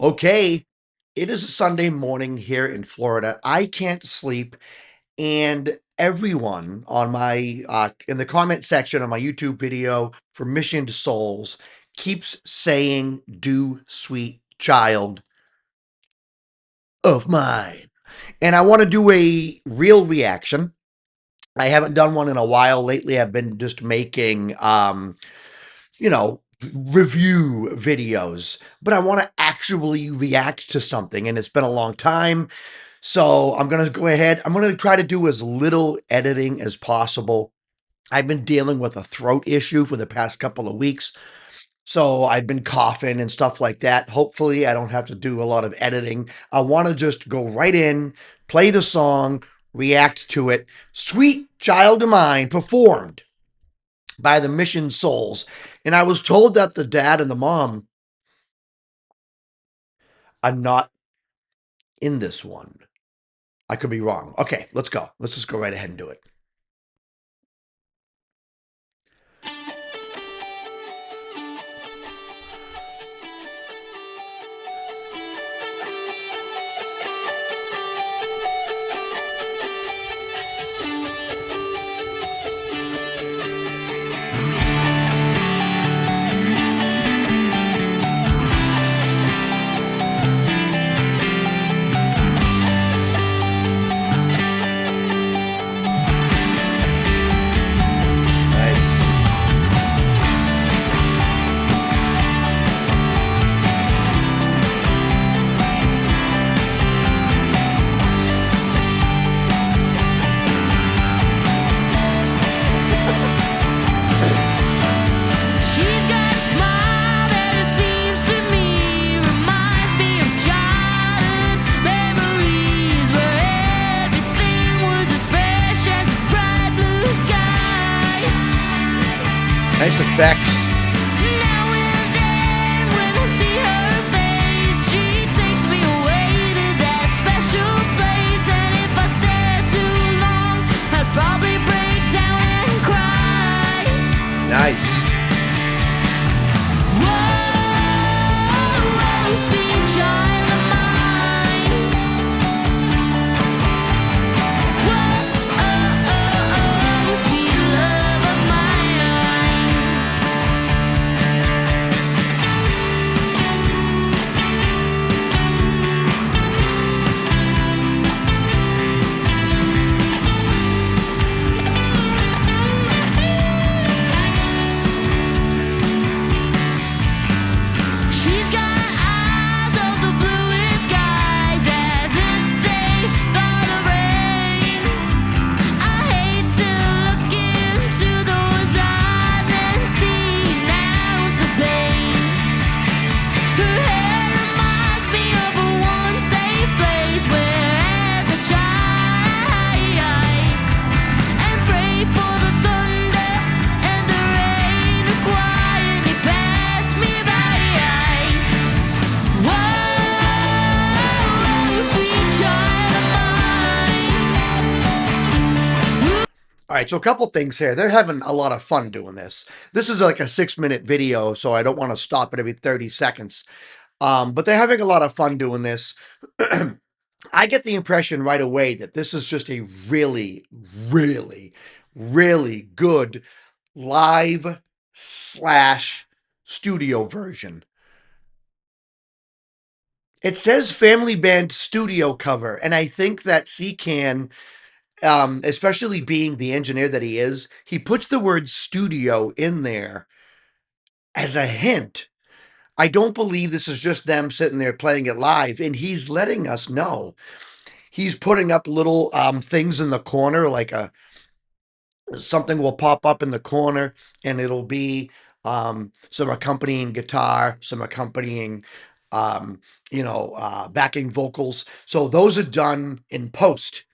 Okay, it is a Sunday morning here in Florida. I can't sleep, and everyone on my in the comment section on my YouTube video for Mission to Souls keeps saying, "Do sweet child of mine," and I want to do a real reaction. I haven't done one in a while. Lately, I've been just making you know, review videos, but I want to actually react to something, and it's been a long time. So I'm going to go ahead. I'm going to try to do as little editing as possible. I've been dealing with a throat issue for the past couple of weeks. So I've been coughing and stuff like that. Hopefully, I don't have to do a lot of editing. I want to just go right in, play the song, react to it. Sweet Child of Mine performed by the Mission Souls. And I was told that the dad and the mom are not in this one. I could be wrong. Okay, let's go. Let's just go right ahead and do it. Nice. She's got a smile that it seems to me reminds me of childhood memories where everything was as fresh as a bright blue sky. Nice effects. Now and then when I see her face, she takes me away to that special place. And if I stare too long, I'd probably break down and cry. Nice. Whoa, sweet child of mine. Whoa, sweet love of mine. She's got eyes of the bluest skies, as if they thought of rain. I hate to look into those eyes and see an ounce of pain. Her hair reminds me of a one safe place where, as a child, and pray for the thunder and the rain to quietly pass me by. Whoa, sweet child of mine. All right, so a couple things here. They're having a lot of fun doing this. This is like a 6-minute video, so I don't want to stop it every 30 seconds. But they're having a lot of fun doing this. I get the impression right away that this is just a really, really, really good live slash studio version. It says Family Band studio cover, and I think that CCAN, especially being the engineer that he is, he puts the word studio in there as a hint. I don't believe this is just them sitting there playing it live, and he's letting us know. He's putting up little things in the corner, like something will pop up in the corner, and it'll be some accompanying guitar, some accompanying backing vocals. So those are done in post,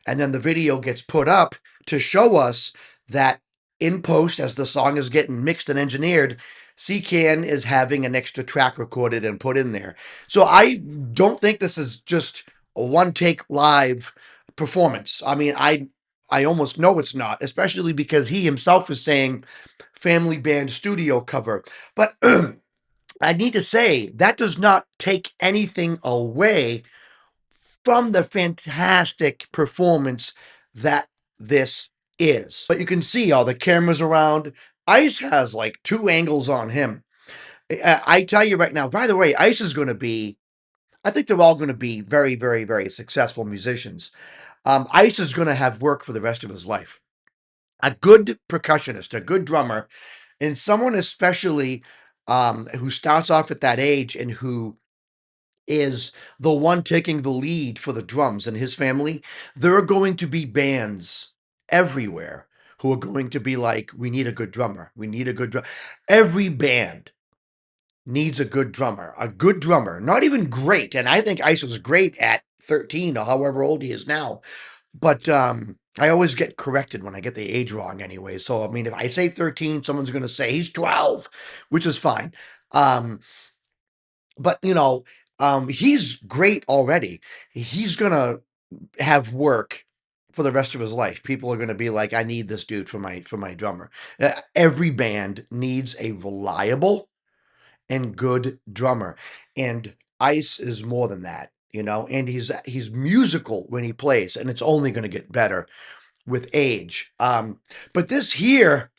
and then the video gets put up to show us that in post, as the song is getting mixed and engineered, CCAN is having an extra track recorded and put in there. So I don't think this is just a one take live performance. I mean, I almost know it's not, especially because he himself is saying Family Band studio cover. But I need to say that does not take anything away from the fantastic performance that this is. But you can see all the cameras around. Ice has like two angles on him. I tell you right now, by the way, Ice is going to be, I think they're all going to be very, very, very successful musicians. Ice is going to have work for the rest of his life. A good percussionist, a good drummer, and someone especially who starts off at that age and who is the one taking the lead for the drums in his family, there are going to be bands everywhere who are going to be like, we need a good drummer. We need a good drummer. Every band needs a good drummer, not even great. And I think Ice was great at 13 or however old he is now. But I always get corrected when I get the age wrong anyway. So, I mean, if I say 13, someone's going to say he's 12, which is fine. But, he's great already. He's going to have work for the rest of his life. People are going to be like, I need this dude for my drummer. Every band needs a reliable and good drummer. And Ice is more than that, and he's musical when he plays, and it's only going to get better with age. But this here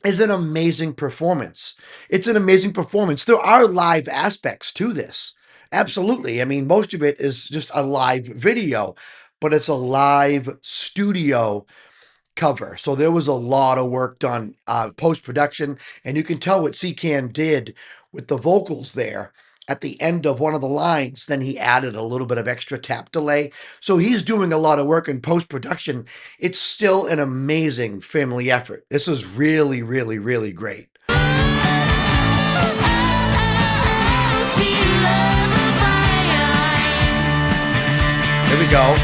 is an amazing performance. It's an amazing performance. There are live aspects to this. Absolutely. I mean, most of it is just a live video, but it's a live studio cover. So there was a lot of work done post production, and you can tell what CCAN did with the vocals there. At the end of one of the lines, then he added a little bit of extra tap delay. So he's doing a lot of work in post production. It's still an amazing family effort. This is really, really, really great. Here we go.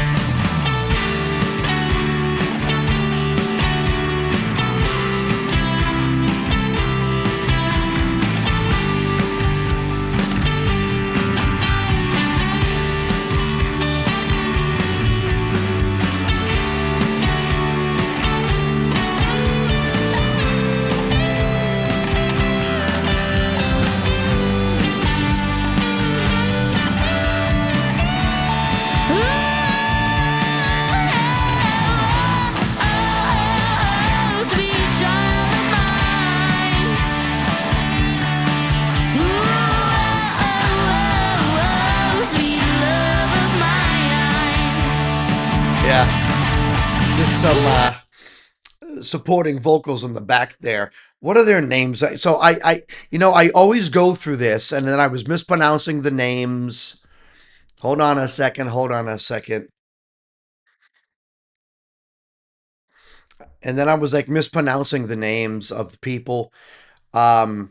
Yeah, just some supporting vocals in the back there. What are their names? So I always go through this, and then I was mispronouncing the names. Hold on a second. And then I was like mispronouncing the names of the people. All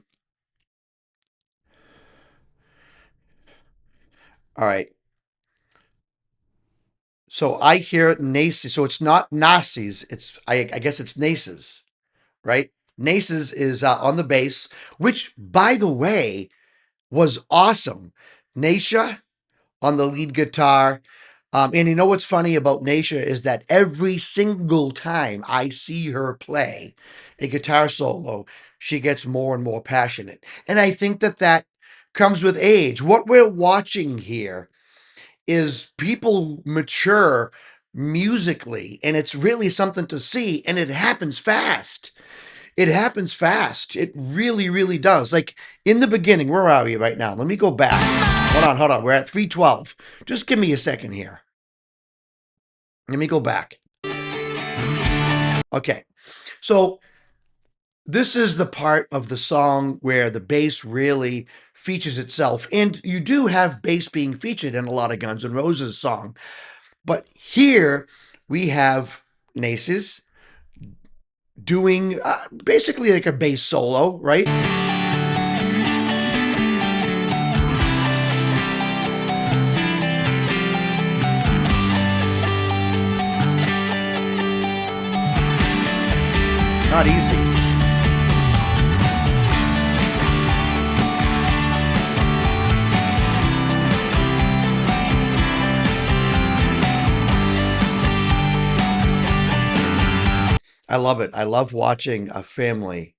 right. So I hear Naces. So it's not Nazis. I guess it's Naces, right? Naces is on the bass, which, by the way, was awesome. Nasha on the lead guitar. And you know what's funny about Nasha is that every single time I see her play a guitar solo, she gets more and more passionate. And I think that comes with age. What we're watching here is people mature musically, and it's really something to see, and it happens fast. It happens fast. It really, really does. Like in the beginning, where are we right now? Let me go back. Hold on. We're at 312. Just give me a second here. Let me go back. Okay. So this is the part of the song where the bass really features itself. And you do have bass being featured in a lot of Guns N' Roses song. But here we have Naces doing basically like a bass solo, right? Not easy. I love it. I love watching a family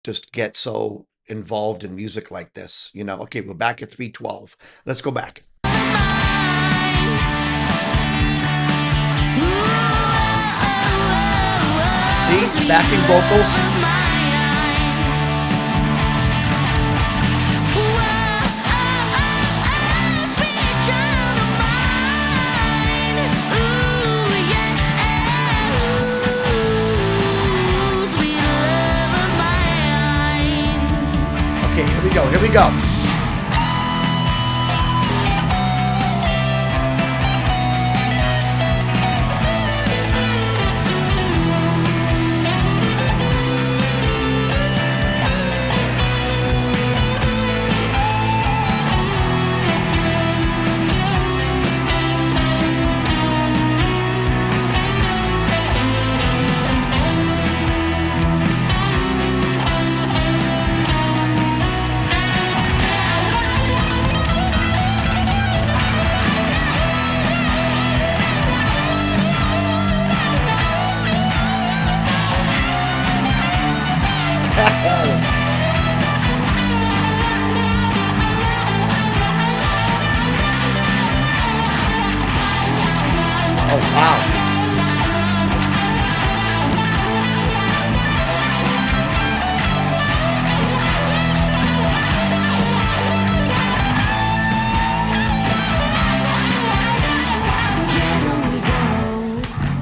just get so involved in music like this. You know, okay, we're back at 312. Let's go back. See, backing vocals. Okay, here we go, here we go. Oh, wow.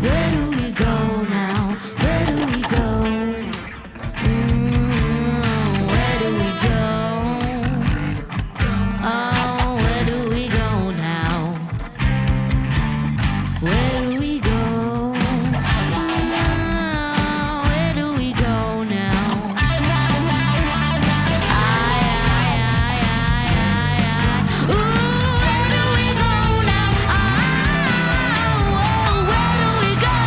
Where do we go now? Where do we go? Where do we go? Oh, where do we go now? Where do we go? Oh, where do we go now? Ooh, where do we go now? Oh, where do we go?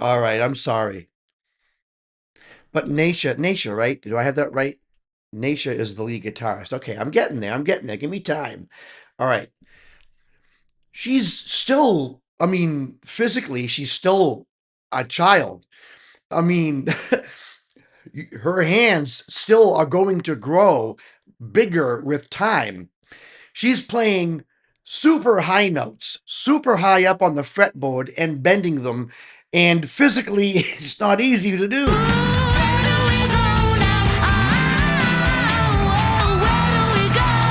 All right, I'm sorry. But Naisha, right? Do I have that right? Naisha is the lead guitarist. Okay, I'm getting there. I'm getting there. Give me time. All right. She's still, I mean, physically, she's still a child. I mean, her hands still are going to grow bigger with time. She's playing super high notes, super high up on the fretboard and bending them. And physically, it's not easy to do.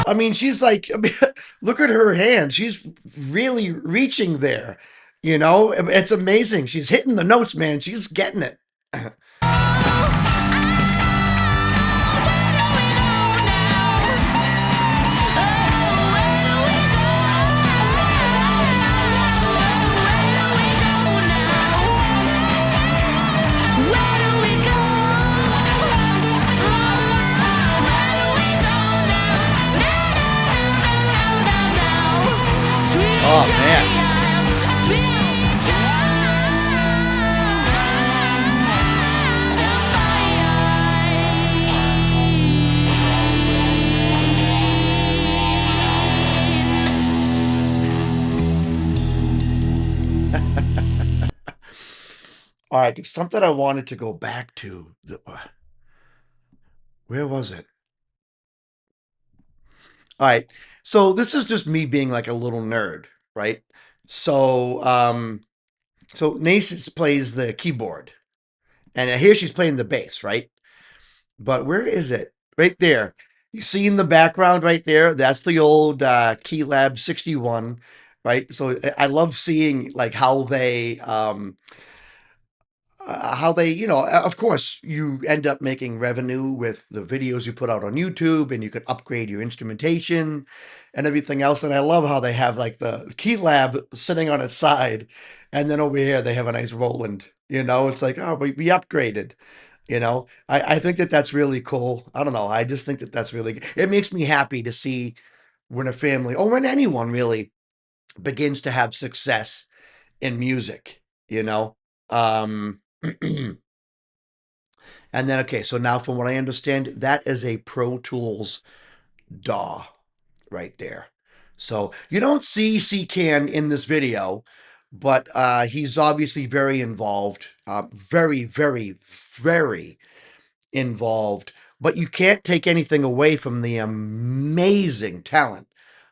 I mean, she's like, I mean, look at her hand. She's really reaching there. You know, it's amazing. She's hitting the notes, man. She's getting it. Oh, man. All right, there's something I wanted to go back to. Where was it? All right. So this is just me being like a little nerd, right? So so Nasus plays the keyboard. And here she's playing the bass, right? But where is it? Right there. You see in the background right there? That's the old Keylab 61, right? So I love seeing like how they, you know, of course, you end up making revenue with the videos you put out on YouTube, and you can upgrade your instrumentation and everything else. And I love how they have like the Key Lab sitting on its side, and then over here they have a nice Roland. You know, it's like, oh, we upgraded. You know, I think that that's really cool. I don't know. I just think that that's really, it makes me happy to see when a family or when anyone really begins to have success in music, you know? And then, okay, so now from what I understand, that is a Pro Tools DAW right there. So you don't see CCAN in this video, but he's obviously very involved, very, very, very involved. But you can't take anything away from the amazing talent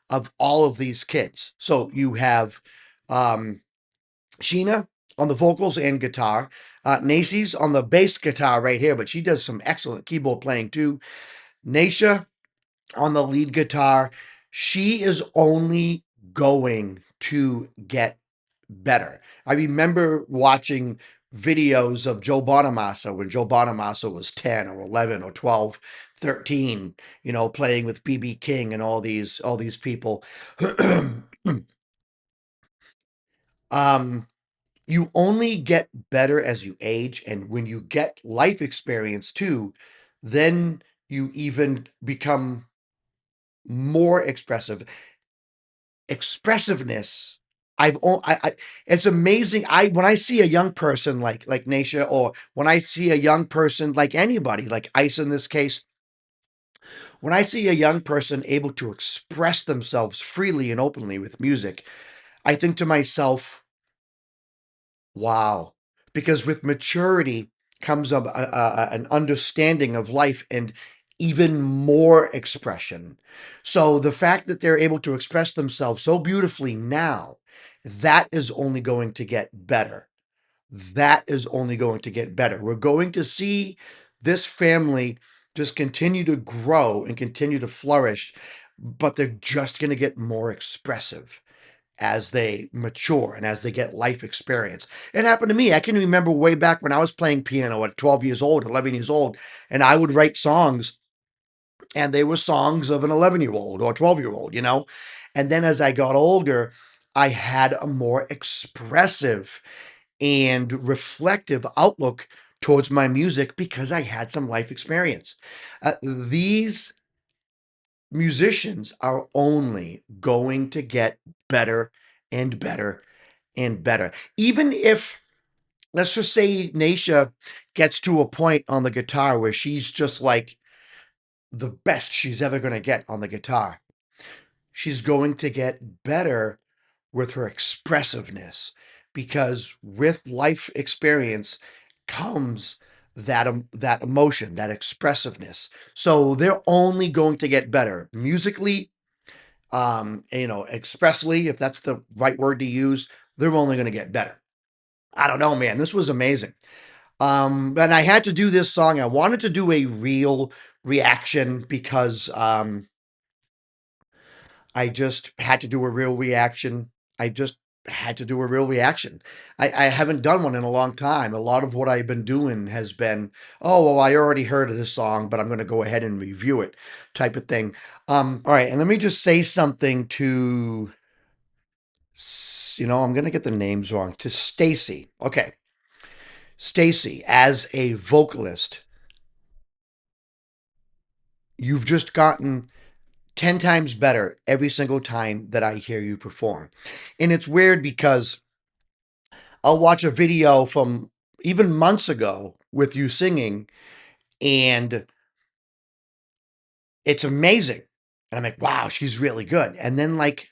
of all of these kids. So you have um, Sheena on the vocals and guitar. Nacy's on the bass guitar right here, but she does some excellent keyboard playing too. Naisha on the lead guitar. She is only going to get better. I remember watching videos of Joe Bonamassa when Joe Bonamassa was 10 or 11 or 12, 13, playing with BB King and all these people. um you only get better as you age, and when you get life experience too, then you even become more expressive. Expressiveness. It's amazing. When I see a young person like Naisha, or when I see a young person like anybody, like Ice in this case, when I see a young person able to express themselves freely and openly with music, I think to myself, wow. Because with maturity comes an understanding of life and even more expression. So the fact that they're able to express themselves so beautifully now, that is only going to get better. That is only going to get better. We're going to see this family just continue to grow and continue to flourish, but they're just going to get more expressive as they mature and as they get life experience. It happened to me. I can remember way back when I was playing piano at 12 years old, 11 years old, and I would write songs, and they were songs of an 11-year-old or 12-year-old. And then as I got older, I had a more expressive and reflective outlook towards my music because I had some life experience. These musicians are only going to get better and better and better. Even if, let's just say, Naisha gets to a point on the guitar where she's just like the best she's ever going to get on the guitar, she's going to get better with her expressiveness, because with life experience comes that emotion, that expressiveness. So they're only going to get better musically, expressly, if that's the right word to use. They're only going to get better. I don't know, man. This was amazing. And I had to do this song. I wanted to do a real reaction because I just had to do a real reaction. I just had to do a real reaction. I haven't done one in a long time. A lot of what I've been doing has been, oh, well, I already heard of this song, but I'm going to go ahead and review it, type of thing. All right, and let me just say something to, I'm going to get the names wrong, to Stacy. Okay, Stacy, as a vocalist, you've just gotten 10 times better every single time that I hear you perform. And it's weird because I'll watch a video from even months ago with you singing, and it's amazing. And I'm like, wow, she's really good. And then like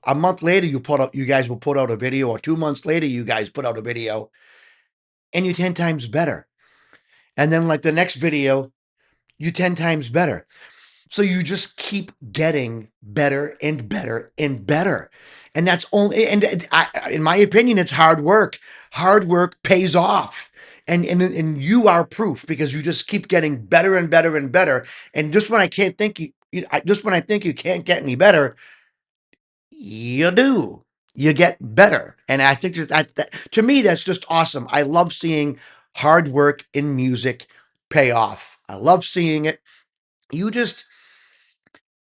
a month later, you guys will put out a video, or 2 months later, you guys put out a video, and you're 10 times better. And then like the next video, you're 10 times better. So you just keep getting better and better and better. And that's only, and in my opinion, it's hard work. Hard work pays off. And you are proof, because you just keep getting better and better and better. And just when I can't think just when I think you can't get any better, you do. You get better. And I think that to me, that's just awesome. I love seeing hard work in music pay off. I love seeing it. You just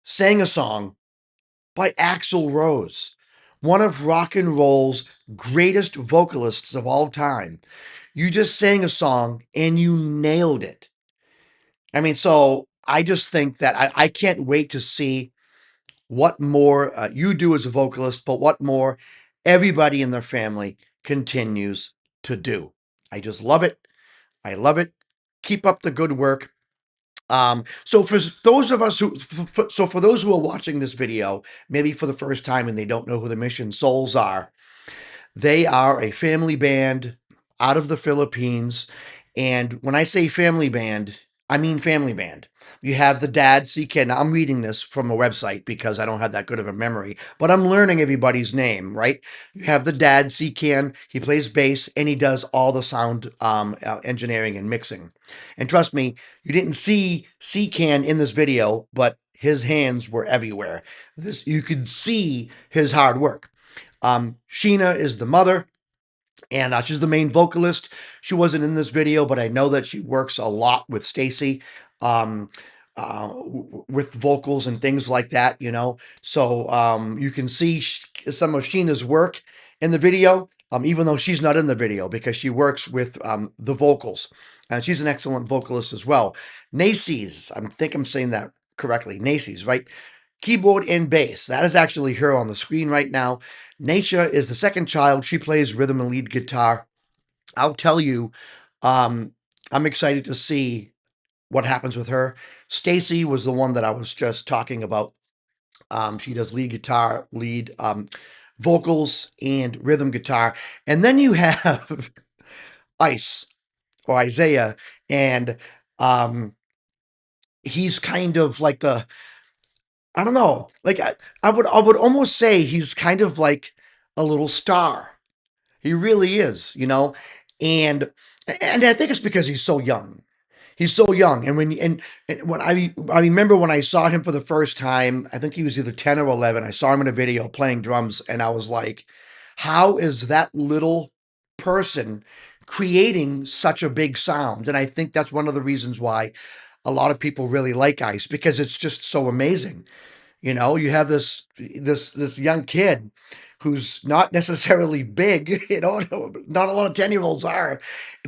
sang a song by Axl Rose, one of rock and roll's greatest vocalists of all time. You just sang a song and you nailed it. I mean, so I just think that I can't wait to see what more you do as a vocalist, but what more everybody in their family continues to do. I just love it. I love it. Keep up the good work. So for those of us for those who are watching this video, maybe for the first time and they don't know who the Mission Souls are, They are a family band out of the Philippines. And when I say family band, I mean family band. You have the dad, CK. Now, I'm reading this from a website because I don't have that good of a memory, but I'm learning everybody's name, right? You have the dad, CK. He plays bass and he does all the sound engineering and mixing. And trust me, you didn't see CK in this video, but his hands were everywhere. This you could see his hard work. Sheena is the mother, and she's the main vocalist. She wasn't in this video, but I know that she works a lot with Stacy, um, with vocals and things like that. So you can see some of Sheena's work in the video, even though she's not in the video because she works with the vocals, and she's an excellent vocalist as well. Nacy's, I think I'm saying that correctly. Nacy's, right? Keyboard and bass. That is actually her on the screen right now. Nature is the second child. She plays rhythm and lead guitar. I'll tell you, um, I'm excited to see what happens with her. Stacy was the one that I was just talking about. She does lead guitar, lead vocals, and rhythm guitar. And then you have Ice or Isaiah, and um, he's kind of like I don't know, like I would almost say he's kind of like a little star. He really is, and and I think it's because he's so young. He's so young, and when I remember when I saw him for the first time, I think he was either 10 or 11. I saw him in a video playing drums, and I was like, "How is that little person creating such a big sound?" And I think that's one of the reasons why a lot of people really like Ice because it's just so amazing. You have this young kid who's not necessarily big, not a lot of 10-year-olds are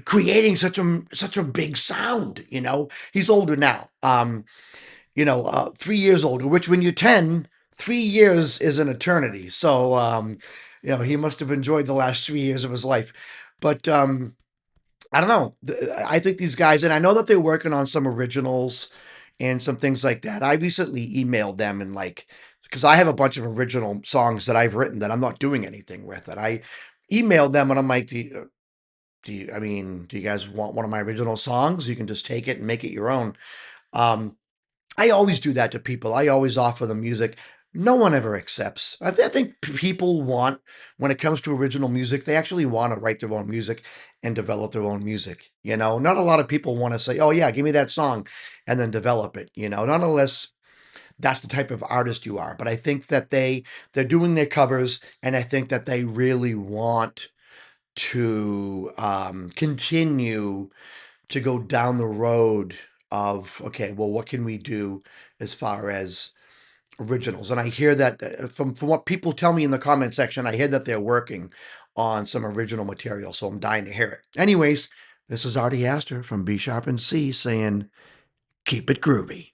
creating such a big sound. He's older now. 3 years older, which when you're 10, 3 years is an eternity. So he must have enjoyed the last 3 years of his life. But I don't know. I think these guys, and I know that they're working on some originals and some things like that. I recently emailed them and because I have a bunch of original songs that I've written that I'm not doing anything with, and I emailed them and I'm like, do you guys want one of my original songs? You can just take it and make it your own. Um, I always do that to people. I always offer them music. No one ever accepts. I think people want, when it comes to original music, they actually want to write their own music and develop their own music. Not a lot of people want to say, "Oh yeah, give me that song," and then develop it. Not unless that's the type of artist you are. But I think that they're doing their covers, and I think that they really want to continue to go down the road of, okay, well, what can we do as far as originals? And I hear that from what people tell me in the comment section, I hear that they're working on some original material. So I'm dying to hear it. Anyways, this is Artie Astor from B Sharp and C saying, keep it groovy.